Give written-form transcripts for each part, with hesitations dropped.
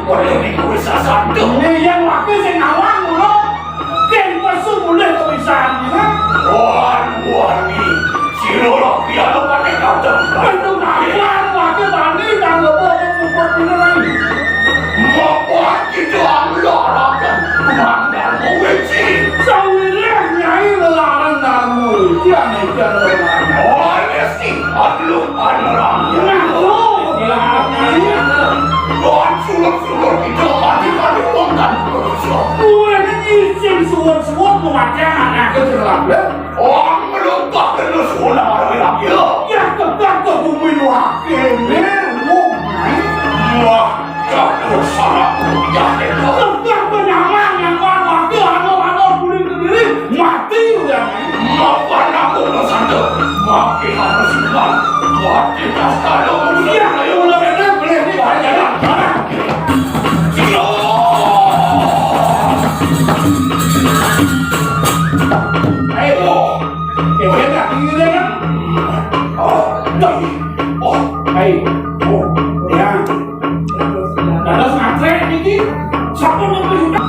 boleh bisa satu. Ini yang waktu saya ngawang lo, kan pasu boleh kebiasaan ya. Wani, si Lolo piano pakai kata. Itu ngawang waktu tadi dah boleh buat ini. Mau buat kita amlorakan, mandar meweci. Sawirnya nyai lelaran kamu, jangan jangan. Mesti adlu alarangnya. Doan sulur-sulur kita mati-mati kontan berusaha. Bukan izin suar-suar kematian aku terlambat. Orang melumpah kena sekolah orang ya. Ya tetap bumi wakil Wah, jatuh salah jahat. tetap penyaman yang kan wakil ano boleh sendiri mati udah. Maafkan aku Nusanta. Maafkan harus hilang. Mati tak ada Ya udah boleh dibayar. Ayo, enak ini kan? Ayo, ya. Ada santri ini, siapa yang punya?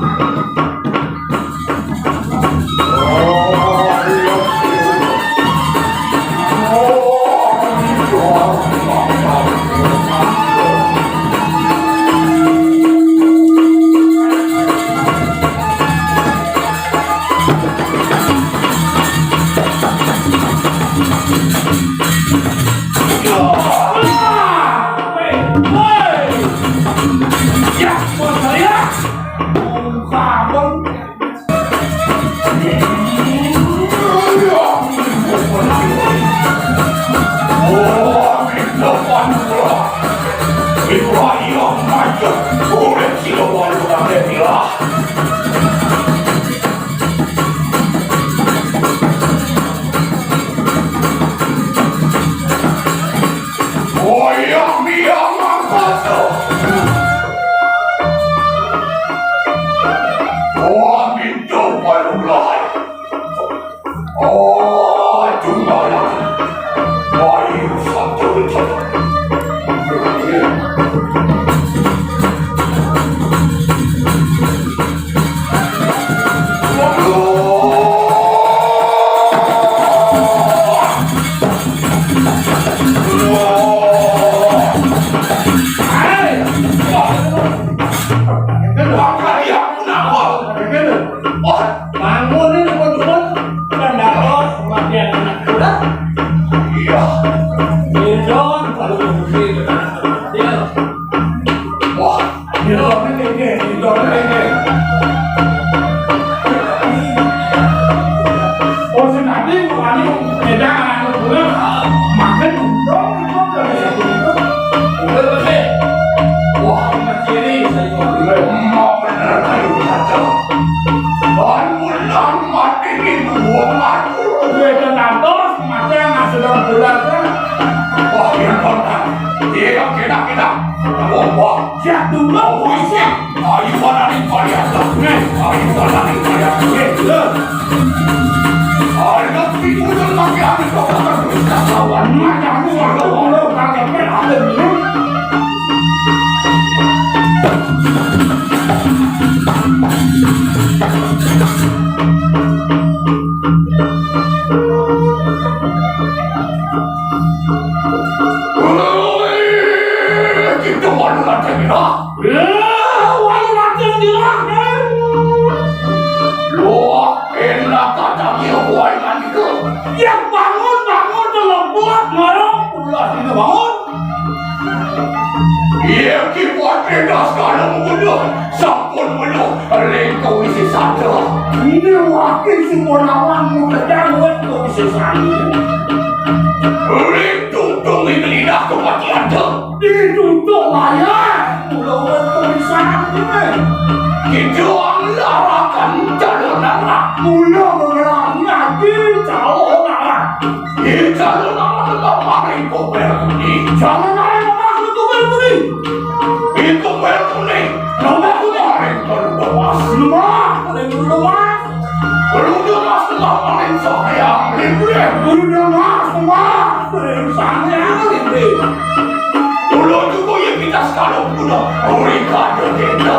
Dulu juga yang kita sekarang guna berikan denda.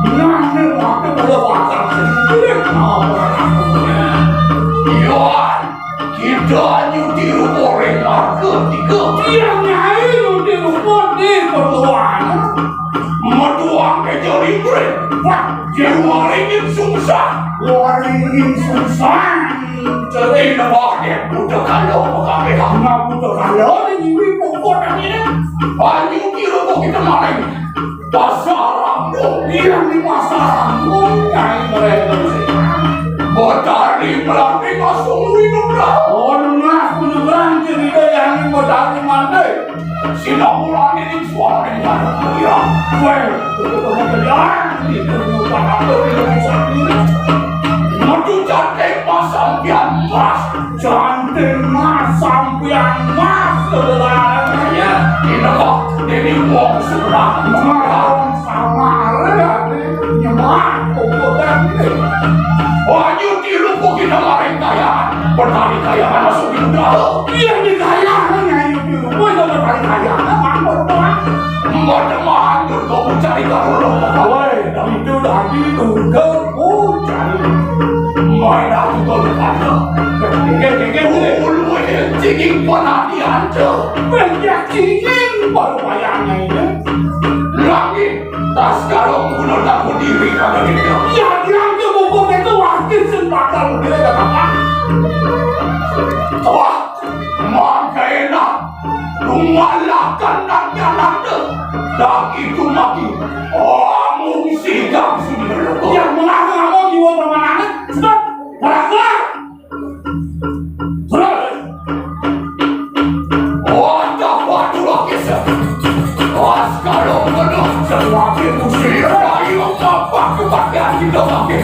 Nanti waktu berlebaran sedikit. Yohan, kita nyutiru goreng harga 3. Yang nyai udah lupa di perluan. Meduang ke jari goreng. Wah, Jiwa ringin susah. waringin susah. Jadi lebah dia budak kalau mengambil. Nggak butuh kalau ini pokok ini. Banyu kira kok kita maling. Pasar rambut. Yang di pasar nyai mereka sih. Badari melatih masuk minum dah. Oh, nunggu punya berang cerita yang mau dari mana? Silang ulang ini suara dengan kira. Well, betul-betul kerjaan itu lupa apa yang bisa ini. Madu cantik pasang pian mas. Cantik mas sampian mas sebenarnya. Ya, ini kok ini wong sebelah. Marong sama lihat ini nyemak pokoknya ini. Banyu tiru kok kita maling kayaan. Bertani kayaan masuk minum dah. Yang dikayanya itu, bukan bertani kayanya, mampu doang. Macam kau mencari karun. Woi, tapi itu tadi itu kepucari. Main aku kau lupa. Keke, Ulu yang tinggi pernah dihantar. banyak cingin baru bayangnya ini. Lagi, tak sekarang guna takut diri pada kita. Yang ke buku itu wakil sempatan dia apa? Wah, maka enak. Lumalakan nanya. Dan itu maki. Amung sigang sudah lepas. Yang mengaku-ngaku jiwa permanen, sudah berasa. Sudah. Oh, tak waktu lagi sah. Oh, sekarang kena semakin musir. Ayo, apa kebahagiaan kita makin.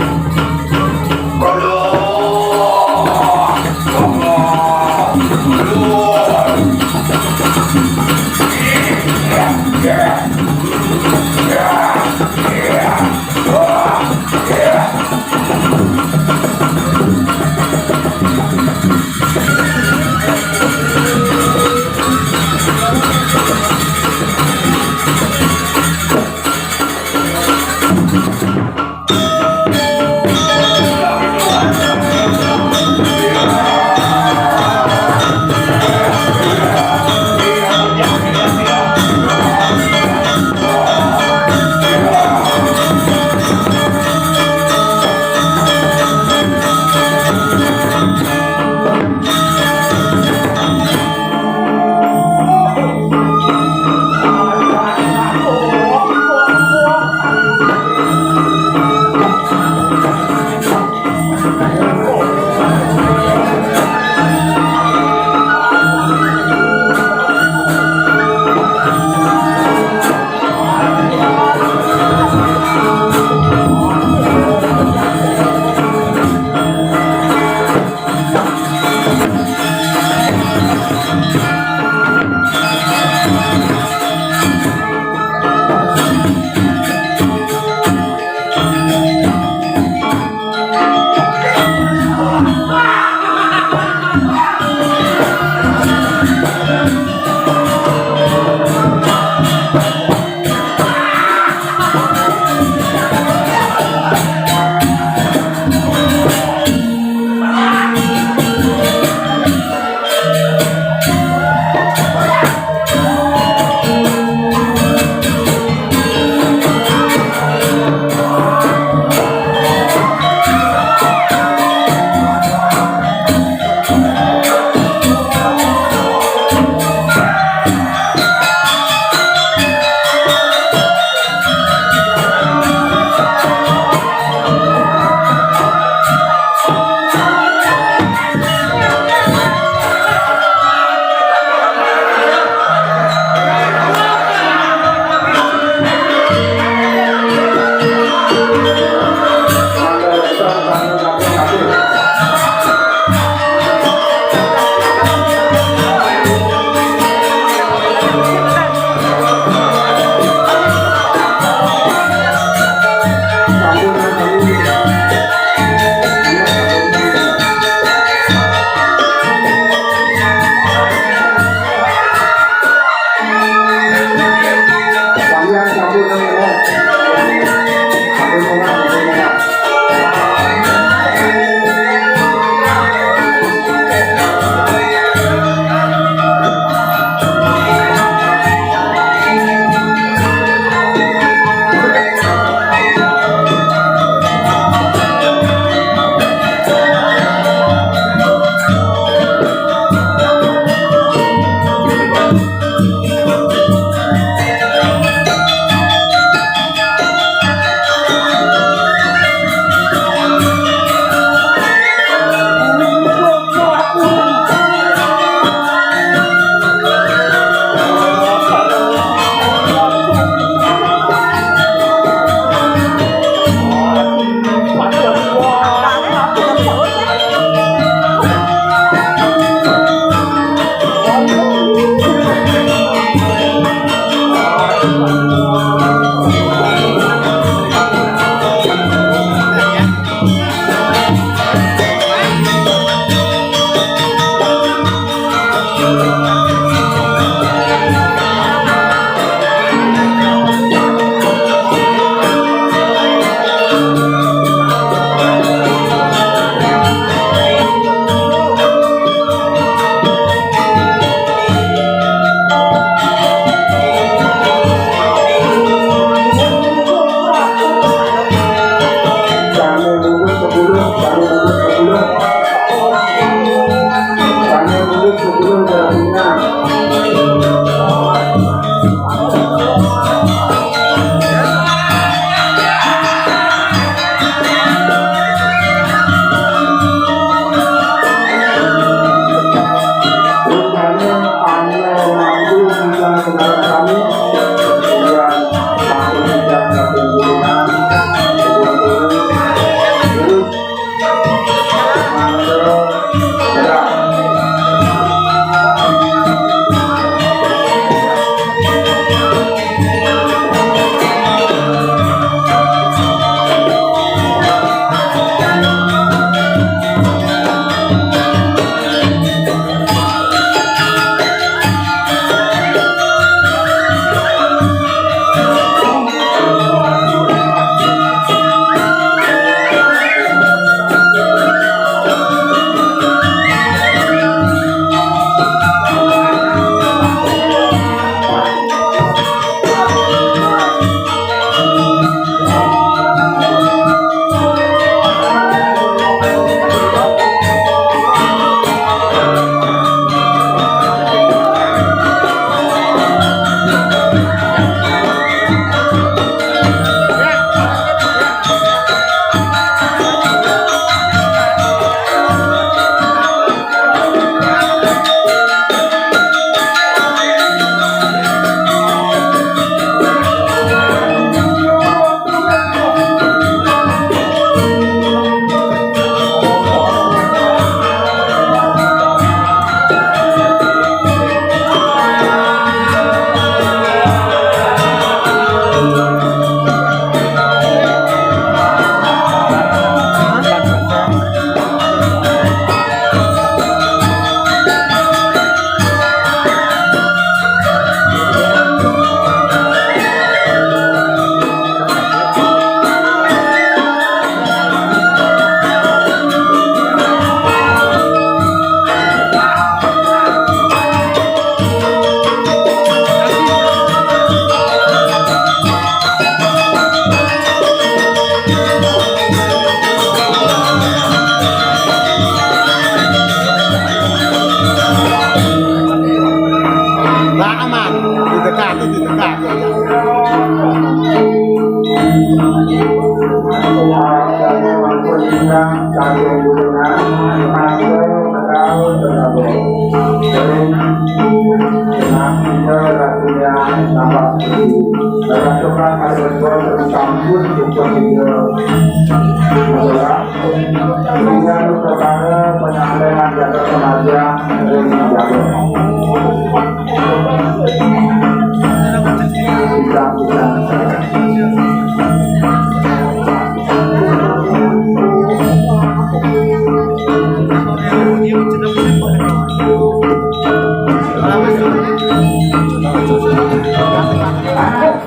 gubernur Jawa Tengah.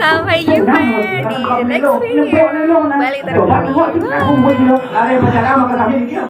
Sampai jumpa di next video. Balik terus.